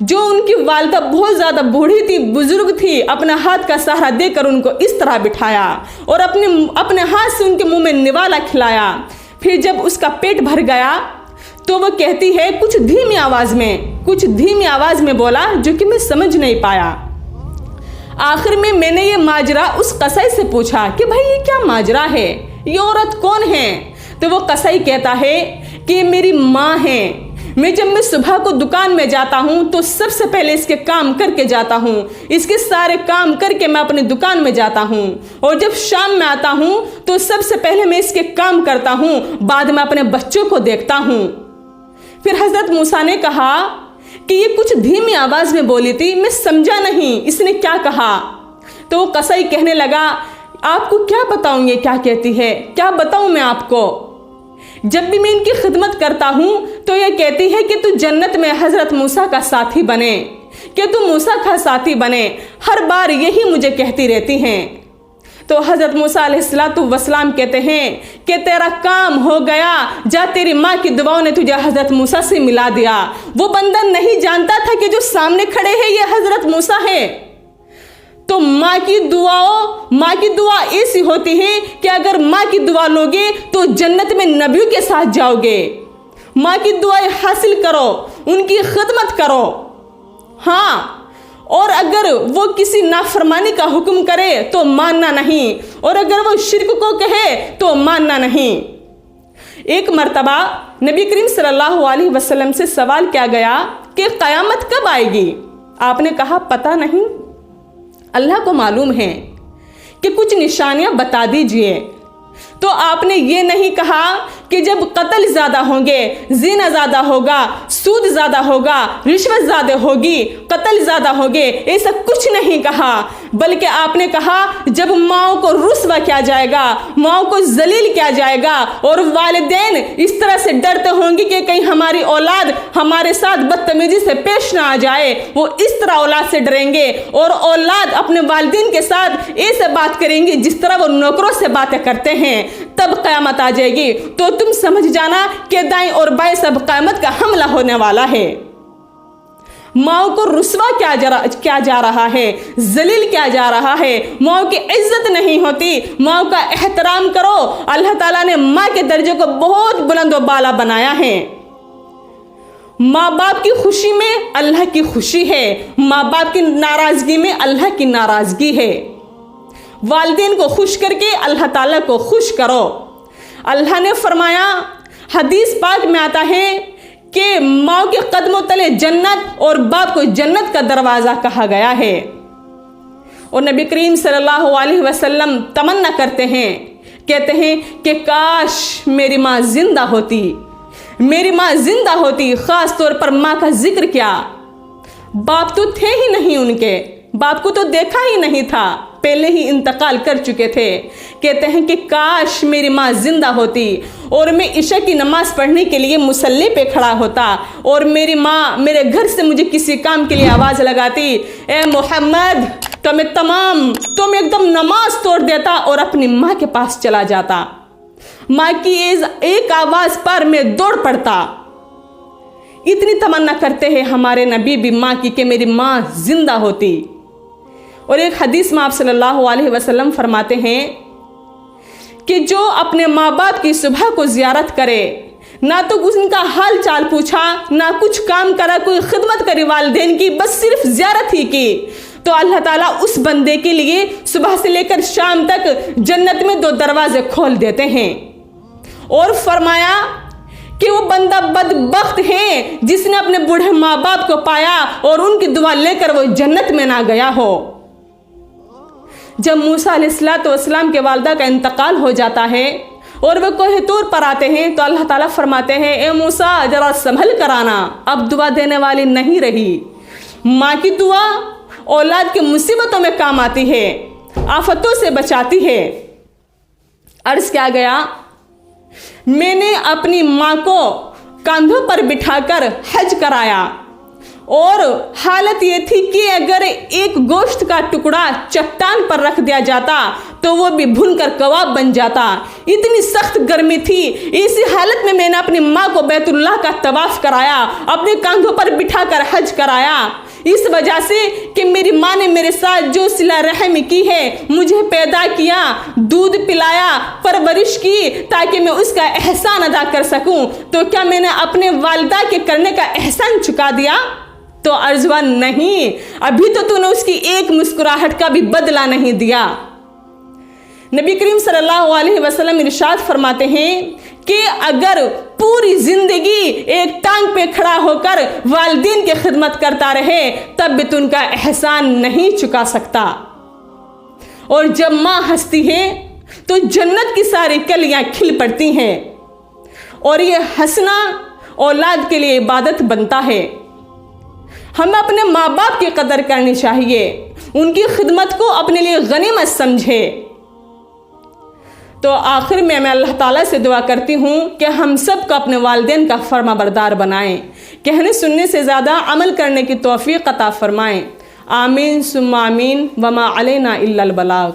جو ان کی والدہ بہت زیادہ بوڑھی تھی، بزرگ تھی، اپنے ہاتھ کا سہارا دے کر ان کو اس طرح بٹھایا اور اپنے ہاتھ سے ان کے منہ میں نوالا کھلایا۔ پھر جب اس کا پیٹ بھر گیا تو وہ کہتی ہے کچھ دھیمی آواز میں بولا جو کہ میں سمجھ نہیں پایا۔ آخر میں نے یہ ماجرا اس قصائی سے پوچھا کہ بھائی یہ کیا ماجرا ہے، یہ عورت کون ہے؟ تو وہ قصائی کہتا ہے کہ یہ میری ماں ہے۔ جب میں صبح کو دکان میں جاتا ہوں تو سب سے پہلے اس کے کام کر کے جاتا ہوں، اس کے سارے کام کر کے میں اپنی دکان میں جاتا ہوں، اور جب شام میں آتا ہوں تو سب سے پہلے میں اس کے کام کرتا ہوں، بعد میں اپنے بچوں کو دیکھتا ہوں۔ پھر حضرت موسیٰ نے کہا کہ یہ کچھ دھیمی آواز میں بولی تھی، میں سمجھا نہیں اس نے کیا کہا۔ تو وہ قصائی کہنے لگا آپ کو کیا بتاؤں یہ کیا کہتی ہے، کیا بتاؤں میں آپ کو؟ جب بھی میں ان کی خدمت کرتا ہوں تو یہ کہتی ہے کہ تو جنت میں حضرت موسیٰ کا ساتھی بنے، کہ تو موسیٰ کا ساتھی بنے، ہر بار یہی مجھے کہتی رہتی ہیں۔ تو حضرت موسیٰ علیہ السلام کہتے ہیں کہ تیرا کام ہو گیا، جا تیری ماں کی دعاؤں نے تجھے حضرت موسیٰ سے ملا دیا۔ وہ بندہ نہیں جانتا تھا کہ جو سامنے کھڑے ہیں یہ حضرت موسیٰ ہے۔ تو ماں کی دعا ایسی ہوتی ہے کہ اگر ماں کی دعا لوگے تو جنت میں نبیوں کے ساتھ جاؤ گے۔ ماں کی دعائیں حاصل کرو، ان کی خدمت کرو۔ ہاں، اور اگر وہ کسی نافرمانی کا حکم کرے تو ماننا نہیں، اور اگر وہ شرک کو کہے تو ماننا نہیں۔ ایک مرتبہ نبی کریم صلی اللہ علیہ وسلم سے سوال کیا گیا کہ قیامت کب آئے گی؟ آپ نے کہا پتہ نہیں، اللہ کو معلوم ہے، کہ کچھ نشانیاں بتا دیجئے۔ تو آپ نے یہ نہیں کہا کہ جب قتل زیادہ ہوں گے، زنا زیادہ ہوگا، سود زیادہ ہوگا، رشوت زیادہ ہوگی، قتل زیادہ ہوگے، ایسا کچھ نہیں کہا، بلکہ آپ نے کہا جب ماؤں کو رسوا کیا جائے گا، ماؤں کو ذلیل کیا جائے گا، اور والدین اس طرح سے ڈرتے ہوں گے کہ کہیں ہماری اولاد ہمارے ساتھ بدتمیزی سے پیش نہ آ جائے، وہ اس طرح اولاد سے ڈریں گے، اور اولاد اپنے والدین کے ساتھ ایسے بات کریں گے جس طرح وہ نوکروں سے باتیں کرتے ہیں، تب قیامت آ جائے گی۔ تو تم سمجھ جانا کہ دائیں اور بائیں سب قیامت کا حملہ ہونے والا ہے۔ ماؤں کو رسوا کیا جا رہا ہے، ذلیل کیا جا رہا ہے، ماؤں کی عزت نہیں ہوتی، ماؤں کا احترام کرو۔ اللہ تعالیٰ نے ماں کے درجے کو بہت بلند و بالا بنایا ہے۔ ماں باپ کی خوشی میں اللہ کی خوشی ہے، ماں باپ کی ناراضگی میں اللہ کی ناراضگی ہے۔ والدین کو خوش کر کے اللہ تعالیٰ کو خوش کرو۔ اللہ نے فرمایا، حدیث پاک میں آتا ہے کہ ماں کے قدموں تلے جنت اور باپ کو جنت کا دروازہ کہا گیا ہے۔ اور نبی کریم صلی اللہ علیہ وسلم تمنا کرتے ہیں، کہتے ہیں کہ کاش میری ماں زندہ ہوتی، میری ماں زندہ ہوتی۔ خاص طور پر ماں کا ذکر کیا، باپ تو تھے ہی نہیں ان کے، باپ کو تو دیکھا ہی نہیں تھا، پہلے ہی انتقال کر چکے تھے۔ کہتے ہیں کہ کاش میری ماں زندہ ہوتی اور میں عشاء کی نماز پڑھنے کے لیے مصلی پہ کھڑا ہوتا، اور میری ماں میرے گھر سے مجھے کسی کام کے لیے آواز لگاتی، اے محمد، تو میں ایک دم نماز توڑ دیتا اور اپنی ماں کے پاس چلا جاتا۔ ماں کی ایک آواز پر میں دوڑ پڑتا۔ اتنی تمنا کرتے ہیں ہمارے نبی بھی ماں کی کہ میری ماں زندہ ہوتی۔ اور ایک حدیث میں آپ صلی اللہ علیہ وسلم فرماتے ہیں کہ جو اپنے ماں باپ کی صبح کو زیارت کرے، نہ تو ان کا حال چال پوچھا، نہ کچھ کام کرا، کوئی خدمت کری والدین کی، بس صرف زیارت ہی کی، تو اللہ تعالیٰ اس بندے کے لیے صبح سے لے کر شام تک جنت میں 2 دروازے کھول دیتے ہیں۔ اور فرمایا کہ وہ بندہ بدبخت ہے جس نے اپنے بوڑھے ماں باپ کو پایا اور ان کی دعا لے کر وہ جنت میں نہ گیا ہو۔ جب موسیٰ علیہ السلام کے والدہ کا انتقال ہو جاتا ہے اور وہ کوہ طور پر آتے ہیں تو اللہ تعالیٰ فرماتے ہیں، اے موسیٰ ذرا سنبھل کر آنا، اب دعا دینے والی نہیں رہی۔ ماں کی دعا اولاد کی مصیبتوں میں کام آتی ہے، آفتوں سے بچاتی ہے۔ عرض کیا گیا، میں نے اپنی ماں کو کاندھوں پر بٹھا کر حج کرایا، اور حالت یہ تھی کہ اگر ایک گوشت کا ٹکڑا چٹان پر رکھ دیا جاتا تو وہ بھی بھن کر کباب بن جاتا. اتنی سخت گرمی تھی. اسی حالت میں نے اپنی ماں کو بیت اللہ کا طواف کرایا, اپنے کاندھوں پر بٹھا کر حج کرایا, اس وجہ سے کہ میری ماں نے میرے ساتھ جو صلہ رحم کی ہے, مجھے پیدا کیا, دودھ پلایا, پرورش کی, تاکہ میں اس کا احسان ادا کر سکوں. تو کیا میں نے اپنے والدہ کے کرنے کا احسان چکا دیا؟ تو عرض ہوا نہیں, ابھی تو نے اس کی ایک مسکراہٹ کا بھی بدلہ نہیں دیا. نبی کریم صلی اللہ علیہ وسلم ارشاد فرماتے ہیں کہ اگر پوری زندگی ایک ٹانگ پہ کھڑا ہو کر والدین کی خدمت کرتا رہے تب بھی تو ان کا احسان نہیں چکا سکتا. اور جب ماں ہنستی ہے تو جنت کی ساری کلیاں کھل پڑتی ہیں, اور یہ ہنسنا اولاد کے لیے عبادت بنتا ہے. ہمیں اپنے ماں باپ کی قدر کرنی چاہیے, ان کی خدمت کو اپنے لیے غنیمت سمجھے. تو آخر میں اللہ تعالیٰ سے دعا کرتی ہوں کہ ہم سب کو اپنے والدین کا فرما بردار بنائیں, کہنے سننے سے زیادہ عمل کرنے کی توفیق عطا فرمائیں. آمین ثم آمین. وما علینا الا البلاغ.